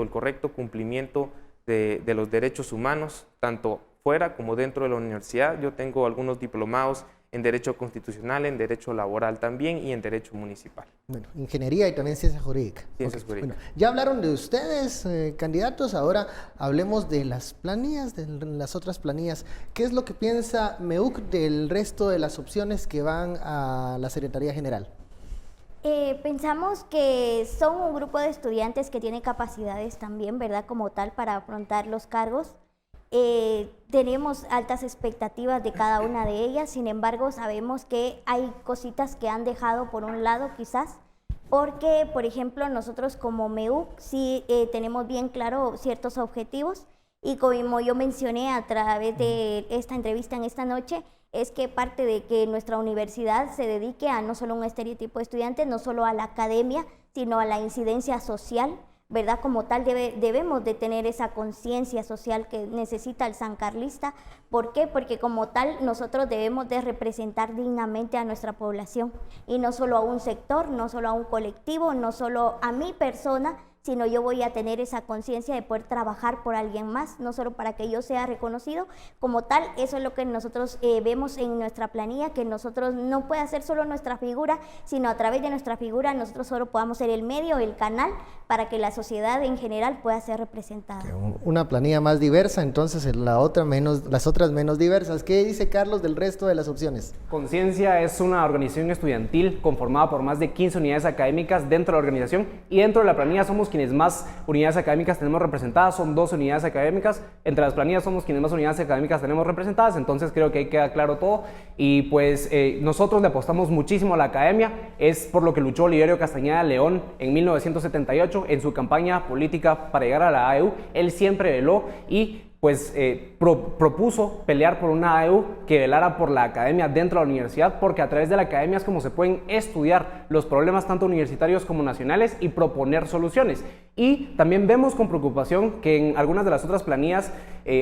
correcto cumplimiento de los derechos humanos, tanto fuera como dentro de la universidad. Yo tengo algunos diplomados en Derecho Constitucional, en Derecho Laboral también y en Derecho Municipal. Bueno, Ingeniería y también Ciencia Jurídica. Ciencias Okay. Jurídicas. Bueno, ya hablaron de ustedes, candidatos, ahora hablemos de las planillas, de las otras planillas. ¿Qué es lo que piensa MEUC del resto de las opciones que van a la Secretaría General? Pensamos que son un grupo de estudiantes que tiene capacidades también, ¿verdad? Como tal, para afrontar los cargos. tenemos altas expectativas de cada una de ellas, sin embargo sabemos que hay cositas que han dejado por un lado quizás, porque por ejemplo nosotros como MEUC sí tenemos bien claro ciertos objetivos y como yo mencioné a través de esta entrevista en esta noche, es que parte de que nuestra universidad se dedique a no solo un estereotipo de estudiantes, no solo a la academia, sino a la incidencia social, ¿verdad? Como tal debemos de tener esa conciencia social que necesita el sancarlista. ¿Por qué? Porque como tal nosotros debemos de representar dignamente a nuestra población y no solo a un sector, no solo a un colectivo, no solo a mi persona, sino yo voy a tener esa conciencia de poder trabajar por alguien más, no solo para que yo sea reconocido como tal. Eso es lo que nosotros vemos en nuestra planilla, que nosotros no puede ser solo nuestra figura, sino a través de nuestra figura nosotros solo podamos ser el medio, el canal, para que la sociedad en general pueda ser representada. Una planilla más diversa, entonces las otras menos diversas. ¿Qué dice Carlos del resto de las opciones? Conciencia es una organización estudiantil conformada por más de 15 unidades académicas dentro de la organización, y dentro de la planilla somos quienes más unidades académicas tenemos representadas, son 12 unidades académicas, entre las planillas somos quienes más unidades académicas tenemos representadas, entonces creo que ahí queda claro todo. Y pues nosotros le apostamos muchísimo a la academia, es por lo que luchó Oliverio Castañeda León en 1978 en su campaña política para llegar a la AEU. Él siempre veló y pues propuso pelear por una AEU que velara por la academia dentro de la universidad, porque a través de la academia es como se pueden estudiar los problemas tanto universitarios como nacionales y proponer soluciones. Y también vemos con preocupación que en algunas de las otras planillas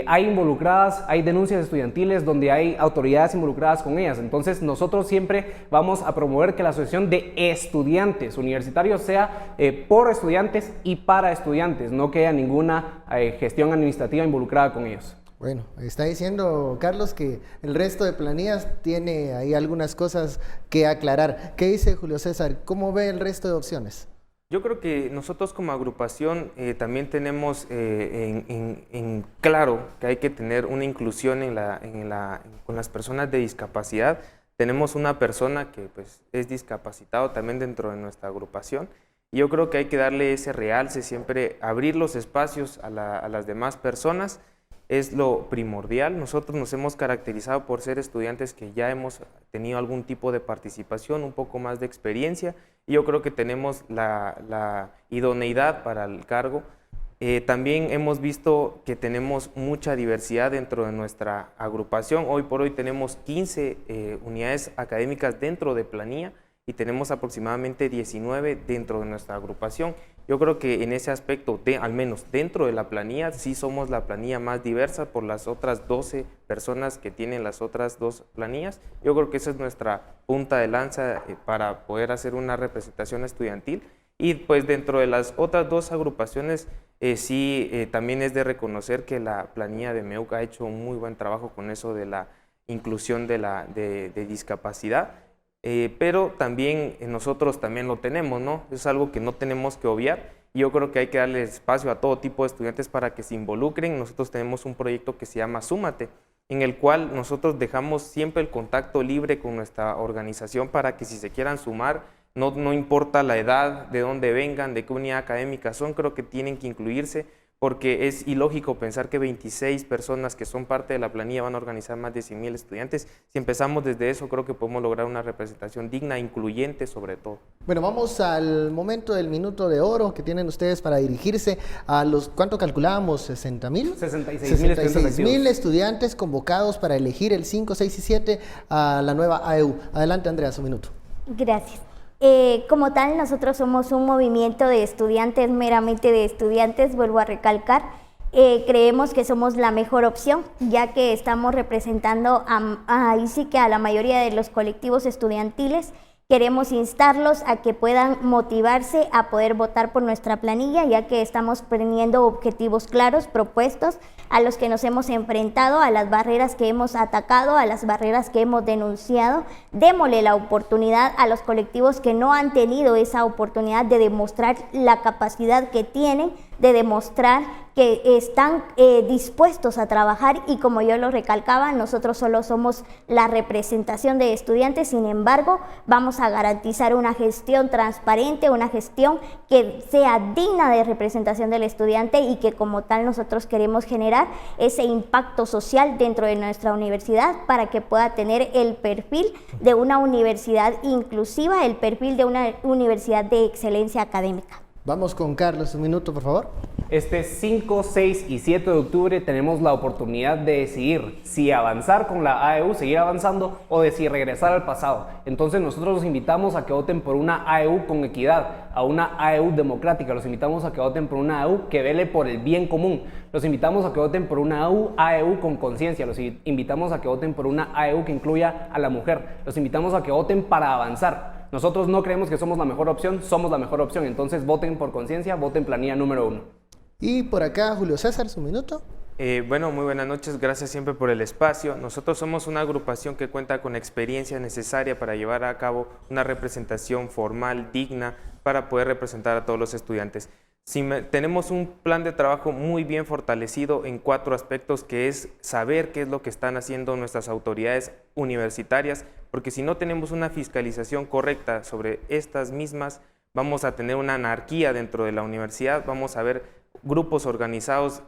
hay denuncias estudiantiles donde hay autoridades involucradas con ellas. Entonces nosotros siempre vamos a promover que la asociación de estudiantes universitarios sea por estudiantes y para estudiantes, no que haya ninguna gestión administrativa involucrada con ellos. Bueno, está diciendo Carlos que el resto de planillas tiene ahí algunas cosas que aclarar. ¿Qué dice Julio César? ¿Cómo ve el resto de opciones? Yo creo que nosotros como agrupación también tenemos en claro que hay que tener una inclusión con las personas de discapacidad. Tenemos una persona que pues, es discapacitado también dentro de nuestra agrupación. Y yo creo que hay que darle ese realce, siempre abrir los espacios a las demás personas. Es lo primordial. Nosotros nos hemos caracterizado por ser estudiantes que ya hemos tenido algún tipo de participación, un poco más de experiencia, y yo creo que tenemos la idoneidad para el cargo. También hemos visto que tenemos mucha diversidad dentro de nuestra agrupación. Hoy por hoy tenemos 15 unidades académicas dentro de planilla y tenemos aproximadamente 19 dentro de nuestra agrupación. Yo creo que en ese aspecto, al menos dentro de la planilla, sí somos la planilla más diversa por las otras 12 personas que tienen las otras dos planillas. Yo creo que esa es nuestra punta de lanza para poder hacer una representación estudiantil. Y pues dentro de las otras dos agrupaciones, también es de reconocer que la planilla de MEUC ha hecho un muy buen trabajo con eso de la inclusión de discapacidad. Pero también nosotros también lo tenemos, ¿no? Es algo que no tenemos que obviar. Y yo creo que hay que darle espacio a todo tipo de estudiantes para que se involucren. Nosotros tenemos un proyecto que se llama Súmate, en el cual nosotros dejamos siempre el contacto libre con nuestra organización para que si se quieran sumar, no importa la edad, de dónde vengan, de qué unidad académica son, creo que tienen que incluirse, porque es ilógico pensar que 26 personas que son parte de la planilla van a organizar más de 100,000 estudiantes. Si empezamos desde eso, creo que podemos lograr una representación digna, incluyente sobre todo. Bueno, vamos al momento del minuto de oro que tienen ustedes para dirigirse a los, ¿cuánto calculábamos? 60,000. 66,000 estudiantes convocados para elegir el 5, 6 y 7 a la nueva AEU. Adelante, Andrea, su minuto. Gracias. Como tal, nosotros somos un movimiento de estudiantes, meramente de estudiantes, vuelvo a recalcar. Creemos que somos la mejor opción, ya que estamos representando ahí sí que a la mayoría de los colectivos estudiantiles. Queremos instarlos a que puedan motivarse a poder votar por nuestra planilla, ya que estamos teniendo objetivos claros, propuestos, a los que nos hemos enfrentado, a las barreras que hemos atacado, a las barreras que hemos denunciado. Démosle la oportunidad a los colectivos que no han tenido esa oportunidad de demostrar la capacidad que tienen de demostrar que están dispuestos a trabajar y como yo lo recalcaba, nosotros solo somos la representación de estudiantes, sin embargo, vamos a garantizar una gestión transparente, una gestión que sea digna de representación del estudiante y que como tal nosotros queremos generar ese impacto social dentro de nuestra universidad para que pueda tener el perfil de una universidad inclusiva, el perfil de una universidad de excelencia académica. Vamos con Carlos, un minuto, por favor. Este 5, 6 y 7 de octubre tenemos la oportunidad de decidir si avanzar con la AEU, seguir avanzando o de si regresar al pasado. Entonces nosotros los invitamos a que voten por una AEU con equidad, a una AEU democrática. Los invitamos a que voten por una AEU que vele por el bien común. Los invitamos a que voten por una AEU con conciencia. Los invitamos a que voten por una AEU que incluya a la mujer. Los invitamos a que voten para avanzar. Nosotros no creemos que somos la mejor opción, somos la mejor opción. Entonces voten por conciencia, voten planilla número 1. Y por acá, Julio César, un minuto. Bueno, muy buenas noches, gracias siempre por el espacio. Nosotros somos una agrupación que cuenta con experiencia necesaria para llevar a cabo una representación formal, digna, para poder representar a todos los estudiantes. Tenemos un plan de trabajo muy bien fortalecido en 4 aspectos, que es saber qué es lo que están haciendo nuestras autoridades universitarias, porque si no tenemos una fiscalización correcta sobre estas mismas, vamos a tener una anarquía dentro de la universidad, vamos a ver grupos organizados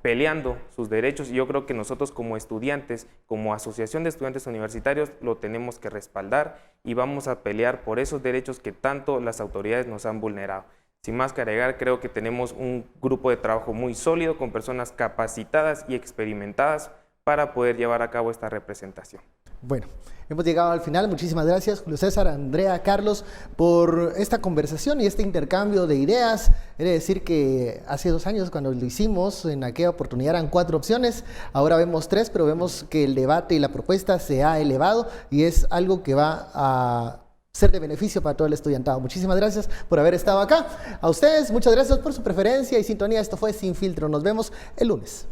peleando sus derechos, y yo creo que nosotros como estudiantes, como asociación de estudiantes universitarios, lo tenemos que respaldar y vamos a pelear por esos derechos que tanto las autoridades nos han vulnerado. Sin más que agregar, creo que tenemos un grupo de trabajo muy sólido con personas capacitadas y experimentadas para poder llevar a cabo esta representación. Bueno, hemos llegado al final. Muchísimas gracias, Julio César, Andrea, Carlos, por esta conversación y este intercambio de ideas. He de decir que hace 2 años, cuando lo hicimos, en aquella oportunidad eran 4 opciones, ahora vemos 3, pero vemos que el debate y la propuesta se ha elevado y es algo que va a ser de beneficio para todo el estudiantado. Muchísimas gracias por haber estado acá. A ustedes, muchas gracias por su preferencia y sintonía. Esto fue Sin Filtro. Nos vemos el lunes.